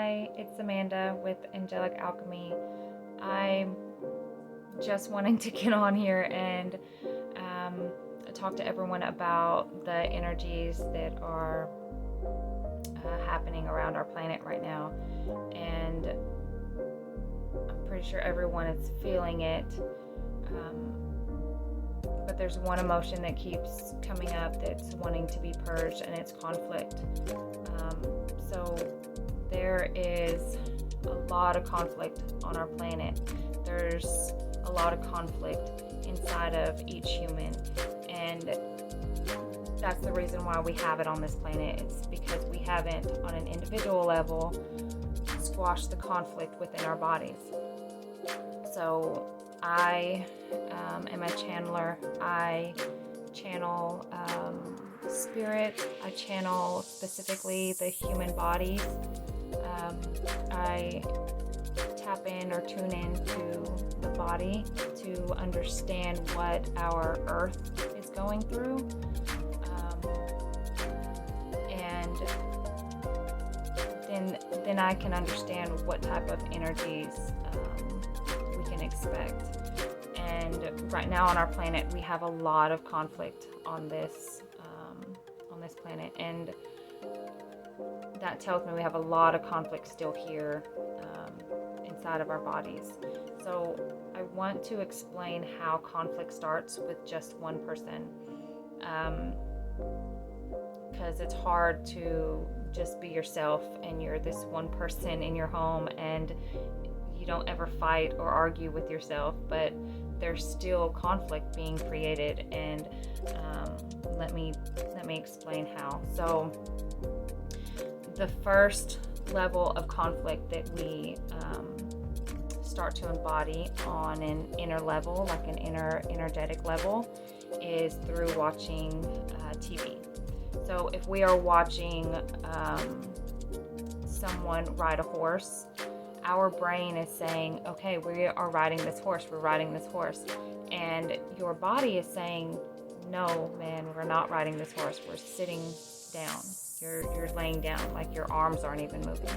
Hi, it's Amanda with Angelic Alchemy. I'm just wanting to get on here and talk to everyone about the energies that are happening around our planet right now. And I'm pretty sure everyone is feeling it. But there's one emotion that keeps coming up that's wanting to be purged, and it's conflict. So there is a lot of conflict on our planet. There's a lot of conflict inside of each human, and that's the reason why we have it on this planet. It's because we haven't, on an individual level, squashed the conflict within our bodies. So I am a channeler. I channel spirit. I channel specifically the human body. I tap in or tune into the body to understand what our earth is going through. And then I can understand what type of energies we can expect. And right now on our planet, we have a lot of conflict on this planet, and that tells me we have a lot of conflict still here inside of our bodies. So I want to explain how conflict starts with just one person, because it's hard to just be yourself and you're this one person in your home and you don't ever fight or argue with yourself, but there's still conflict being created. And let me explain how. So the first level of conflict that we start to embody on an inner level, like an energetic level, is through watching TV. So if we are watching someone ride a horse, our brain is saying, okay, we are riding this horse, and your body is saying, no, man, we're not riding this horse, we're sitting down. You're laying down, like your arms aren't even moving.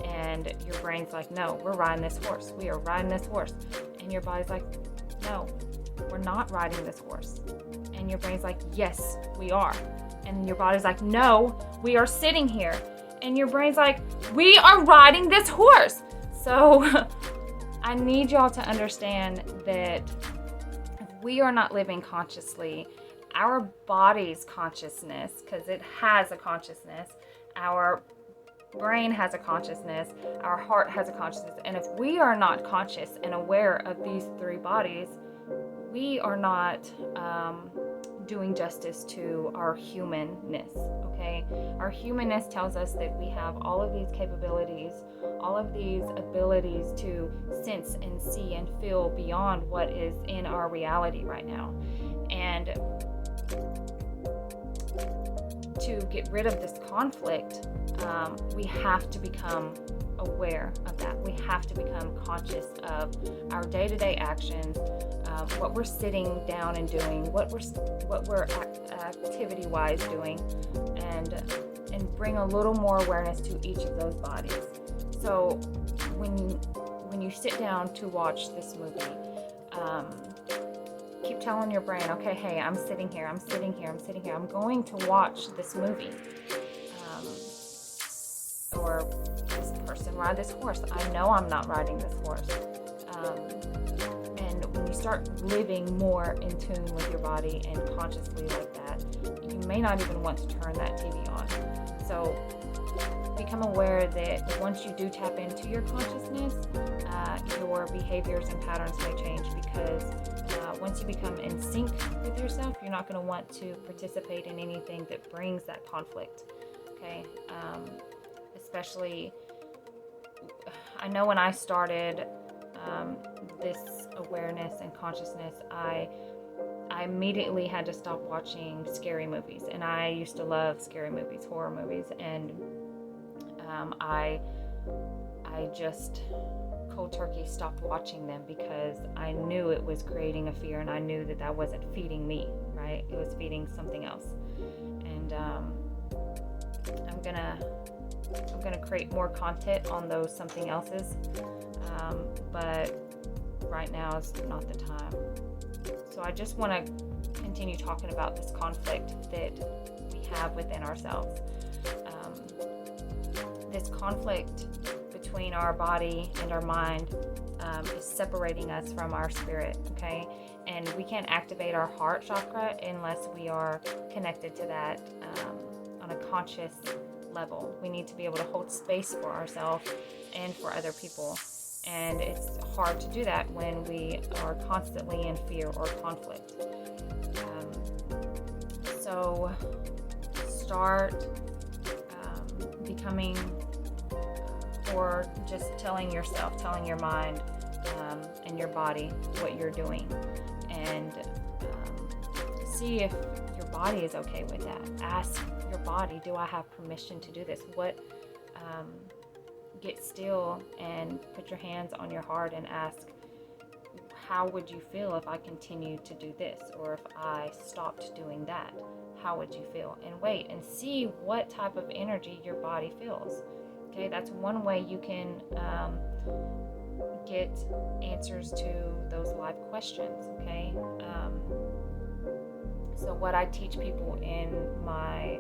And your brain's like, no, we're riding this horse. We are riding this horse. And your body's like, no, we're not riding this horse. And your brain's like, yes, we are. And your body's like, no, we are sitting here. And your brain's like, we are riding this horse. So I need y'all to understand that if we are not living consciously, our body's consciousness, because it has a consciousness, our brain has a consciousness, our heart has a consciousness, and if we are not conscious and aware of these three bodies, we are not doing justice to our humanness, okay? Our humanness tells us that we have all of these capabilities, all of these abilities to sense and see and feel beyond what is in our reality right now. And to get rid of this conflict, we have to become aware of that. We have to become conscious of our day-to-day actions, what we're sitting down and doing, what we're activity-wise doing, and bring a little more awareness to each of those bodies. So when you sit down to watch this movie, keep telling your brain, okay, hey, I'm sitting here. I'm going to watch this movie. Or this person ride this horse. I know I'm not riding this horse. And when you start living more in tune with your body and consciously like that, you may not even want to turn that TV on. So become aware that once you do tap into your consciousness, your behaviors and patterns may change, because once you become in sync with yourself, you're not going to want to participate in anything that brings that conflict. Okay? Especially, I know when I started this awareness and consciousness, I immediately had to stop watching scary movies. And I used to love scary movies, horror movies, and I just cold turkey stopped watching them because I knew it was creating a fear, and I knew that wasn't feeding me, right? It was feeding something else. And I'm gonna I'm going to create more content on those something else's, but right now is not the time. So I just want to continue talking about this conflict that we have within ourselves. This conflict between our body and our mind is separating us from our spirit, okay? And we can't activate our heart chakra unless we are connected to that on a conscious level. We need to be able to hold space for ourselves and for other people. And it's hard to do that when we are constantly in fear or conflict. So start becoming, or just telling yourself, telling your mind and your body what you're doing, and see if your body is okay with that. Ask your body, do I have permission to do this? Get still and put your hands on your heart and ask, how would you feel if I continued to do this? Or if I stopped doing that? How would you feel? And wait and see what type of energy your body feels. Okay, that's one way you can get answers to those life questions, okay? So what I teach people in my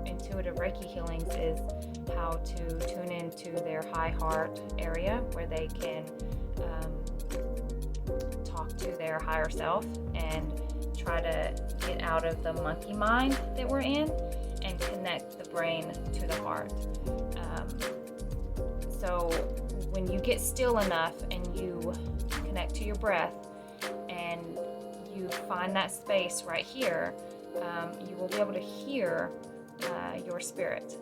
intuitive Reiki healings is how to tune into their high heart area, where they can talk to their higher self and try to get out of the monkey mind that we're in and connect the brain to the heart. So when you get still enough and you connect to your breath and you find that space right here, you will be able to hear your spirit.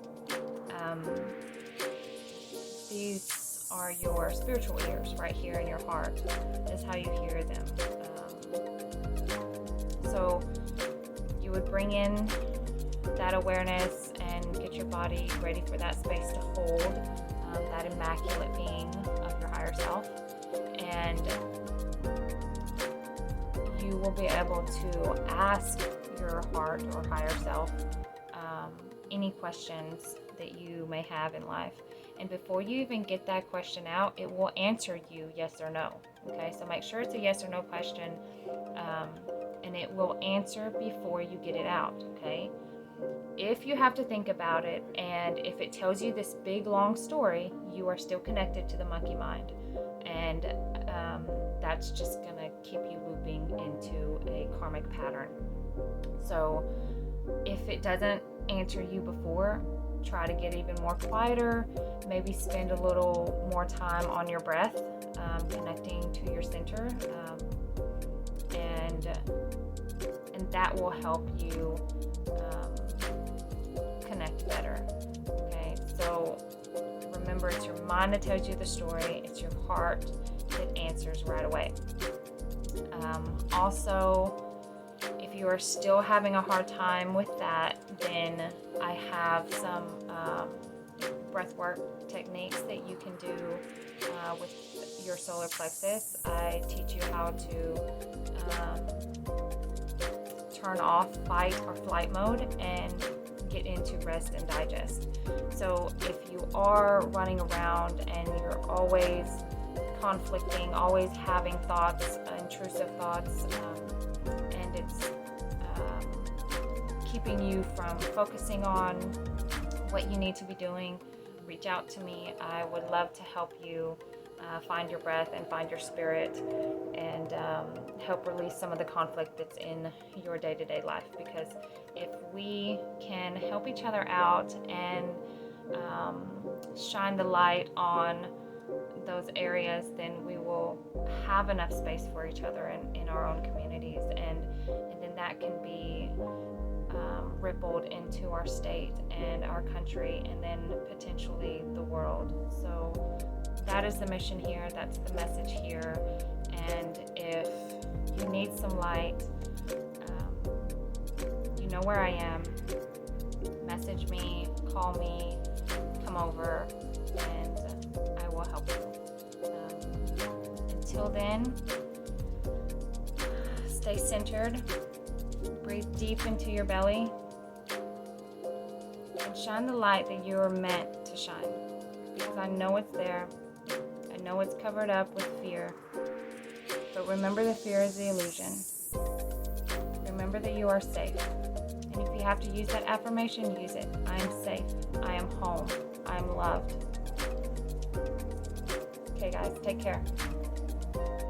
These are your spiritual ears right here in your heart. Is how you hear them. So you would bring in that awareness and get your body ready for that space to hold that immaculate being of your higher self, and you will be able to ask your heart or higher self any questions that you may have in life. And before you even get that question out, it will answer you yes or no. Okay, so make sure it's a yes or no question, and it will answer before you get it out. Okay, if you have to think about it, and if it tells you this big long story, you are still connected to the monkey mind, and that's just gonna keep you looping into a karmic pattern. So if it doesn't answer you before, try to get even more quieter. Maybe spend a little more time on your breath, connecting to your center, and that will help you connect better. Okay, so remember, it's your mind that tells you the story. It's your heart that answers right away. Also, if you are still having a hard time with that, then I have some breathwork techniques that you can do with your solar plexus. I teach you how to turn off fight or flight mode and get into rest and digest. So if you are running around and you're always conflicting, always having thoughts, intrusive thoughts, and it's keeping you from focusing on what you need to be doing, reach out to me. I would love to help you find your breath and find your spirit, and help release some of the conflict that's in your day-to-day life. Because if we can help each other out and shine the light on those areas, then we will have enough space for each other in our own communities, and then that can be rippled into our state and our country, and then potentially the world. So that is the mission here. That's the message here. And if you need some light, you know where I am. Message me, call me, come over, and I will help you. Until then, stay centered. Breathe deep into your belly. and shine the light that you are meant to shine. Because I know it's there. I know it's covered up with fear. But remember, the fear is the illusion. Remember that you are safe. And if you have to use that affirmation, use it. I am safe. I am home. I am loved. Okay, guys, take care.